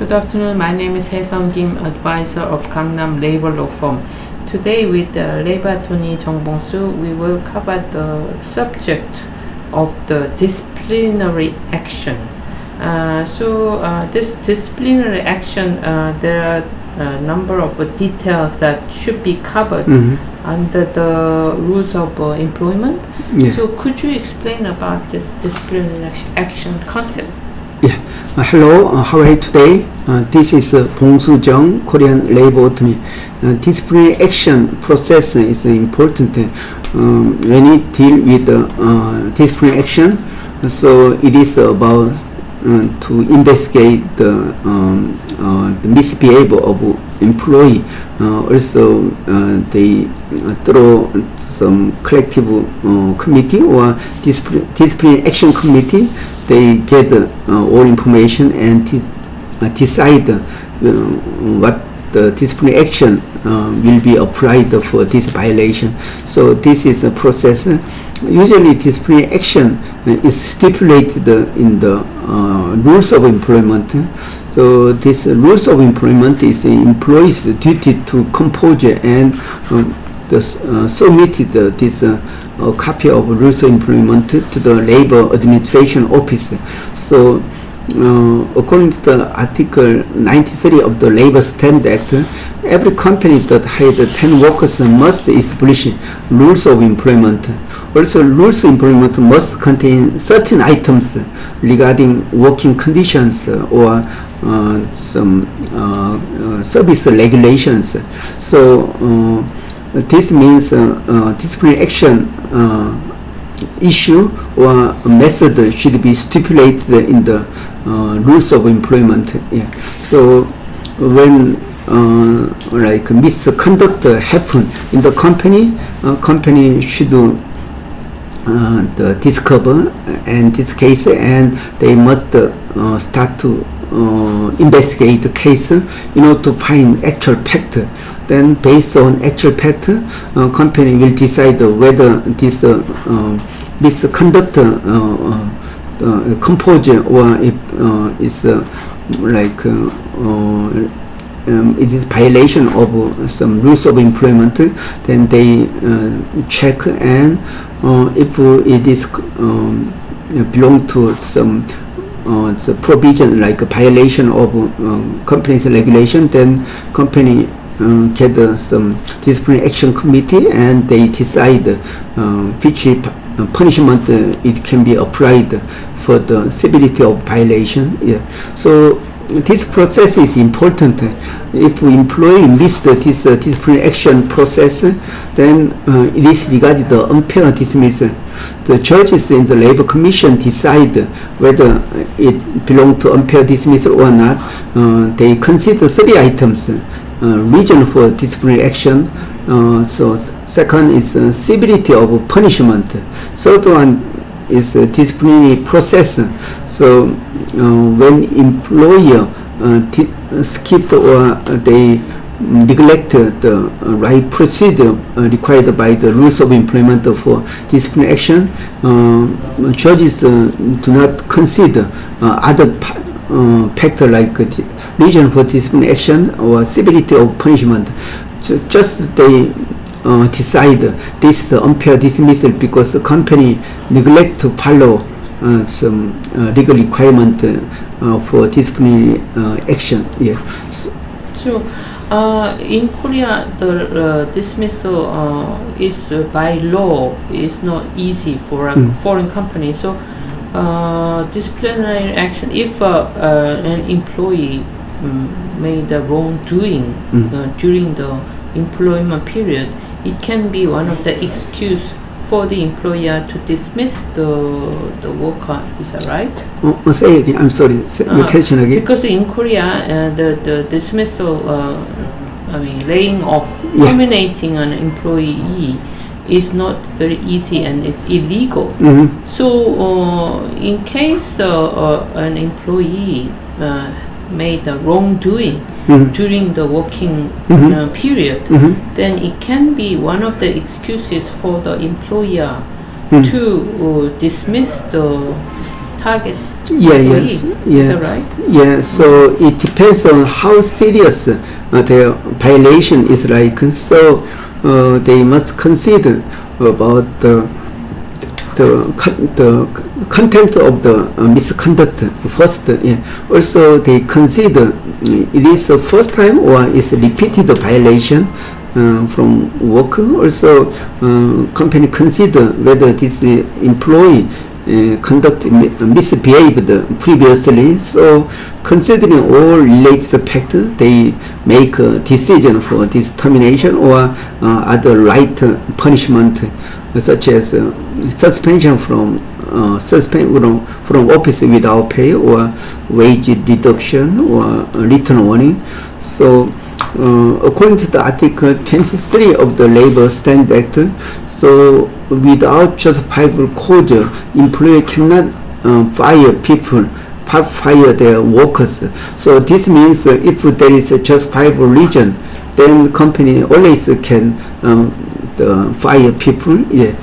Good afternoon. My name is Hae-sung Kim, advisor of Gangnam Labor Law Firm. Today with Labor Attorney Jung Bong-soo, we will cover the subject of the disciplinary action. This disciplinary action, there are a number of details that should be covered under the rules of employment. Yeah. So could you explain about this disciplinary action concept? Yeah. Hello, how are you today? This is Bong-soo Jung, Korean labor attorney. Disciplinary action process is important when you deal with disciplinary action. So it is about to investigate the misbehavior of employee. Also, they through some collective committee or disciplinary action committee. They get all information and decide what the disciplinary action will be applied for this violation. So this is a process. Usually disciplinary action is stipulated in the rules of employment. So this rules of employment is the employee's duty to compose and submitted this copy of rules of employment to the labor administration office. So according to the Article 93 of the Labor Standard Act, every company that has 10 workers must establish rules of employment. Also, rules of employment must contain certain items regarding working conditions or some service regulations. So this means disciplinary action issue or method should be stipulated in the rules of employment. Yeah. So when like misconduct happen in the company, company should discover and this case, and they must start to investigate the case, to find actual fact. Then based on actual fact, company will decide whether this misconduct compose or if it's it is violation of some rules of employment. Then they check, and if it is belong to some the provision like a violation of company's regulation, then company get some disciplinary action committee, and they decide which punishment it can be applied for the severity of violation. Yeah. So this process is important. If employee missed this disciplinary action process, then it is regarded the unfair dismissal. The judges in the labor commission decide whether it belongs to unfair dismissal or not. They consider 3 items. Reason for disciplinary action. So second is severity of punishment. Third one is disciplinary process. So when employer skipped or they neglect the right procedure required by the rules of employment for disciplinary action, judges do not consider other factor like reason for disciplinary action or severity of punishment. Just they decide this is unfair dismissal because the company neglect to follow some legal requirement for disciplinary action. Yeah. So in Korea, the dismissal is by law is not easy for a foreign company. So disciplinary action, if an employee made a wrongdoing during the employment period, it can be one of the excuse for the employer to dismiss the worker. Is that right? Say again. I'm sorry. Your question again. Because in Korea, the dismissal, laying off, terminating an employee is not very easy and it's illegal. So in case an employee made a wrongdoing during the working period, then it can be one of the excuses for the employer to dismiss the target Yeah, employee. yes, Is yeah. that right? Yeah, so it depends on how serious the violation is like. So they must consider about the content of the misconduct first. Yeah. Also, they consider it is the first time or is repeated violation from worker. Also, company consider whether this employee misbehaved previously. So, considering all related factors, they make a decision for this termination or other light punishment, such as suspension from office without pay, or wage reduction, or return warning. So, according to the Article 23 of the Labor Standard Act, so without justifiable cause, employer cannot fire their workers. So this means if there is a justifiable reason, then the company always can fire people. Yeah.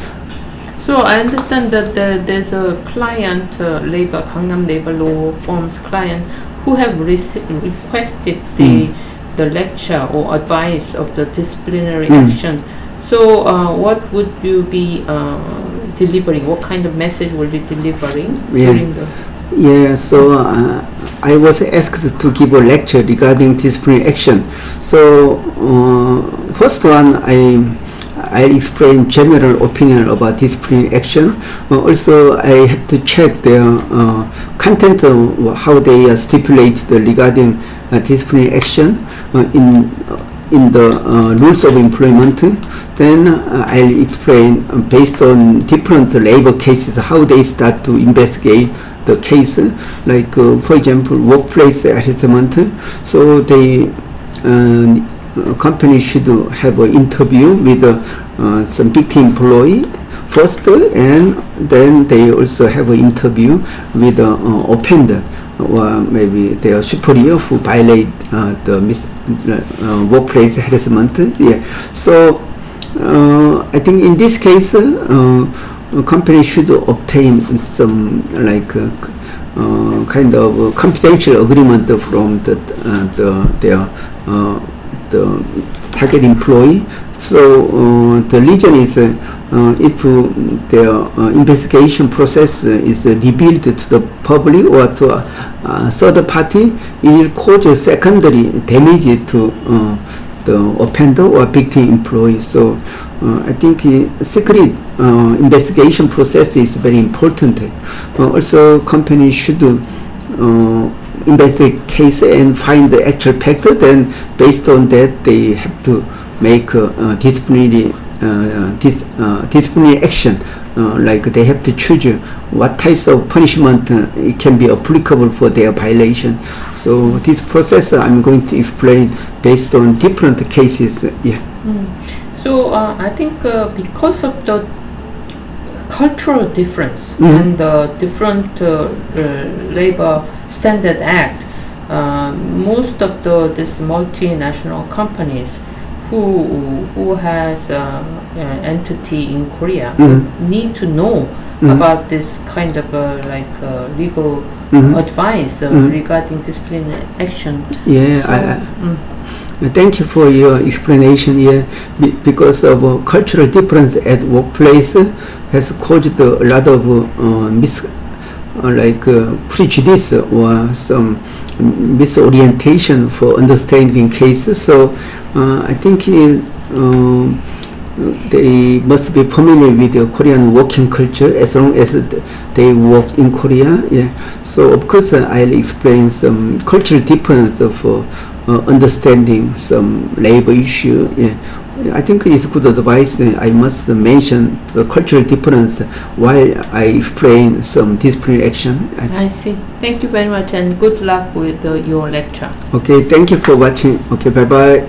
So I understand that there's a client, Gangnam Labor Law Firm's client, who have requested the lecture or advice of the disciplinary action. So what would you be delivering? What kind of message will you be delivering during the... Yeah, so I was asked to give a lecture regarding disciplinary action. So first one, I explain general opinion about disciplinary action. Also, I have to check their content of how they stipulate regarding disciplinary action in the rules of employment. Then I'll explain based on different labor cases how they start to investigate the case. Like for example, workplace harassment. So they company should have an interview with some victim employee first, and then they also have an interview with the offender or maybe their superior who violate the workplace harassment. Yeah. So I think in this case, company should obtain some like kind of confidential agreement from their target employee. So the reason is if their investigation process is revealed to the public or to a third party, it will cause secondary damage to the offender or victim employee. So I think secret investigation process is very important. Also, companies should investigate case and find the actual factor. Then, based on that, they have to make disciplinary action. Like they have to choose what types of punishment it can be applicable for their violation. So this process I'm going to explain based on different cases. Yeah. So I think because of the cultural difference and the different labor standard act, most of this multinational companies who has entity in Korea need to know about this kind of legal advice regarding disciplinary action. Yeah, so, thank you for your explanation. Yeah, because of cultural difference at workplace has caused a lot of prejudice or some misorientation for understanding cases. So I think they must be familiar with the Korean working culture as long as they work in Korea. Yeah. So of course I'll explain some cultural difference of understanding some labor issue. Yeah. I think it's good advice. I must mention the cultural difference while I explain some disciplinary action. I see. Thank you very much and good luck with your lecture. Okay, thank you for watching. Okay, bye-bye.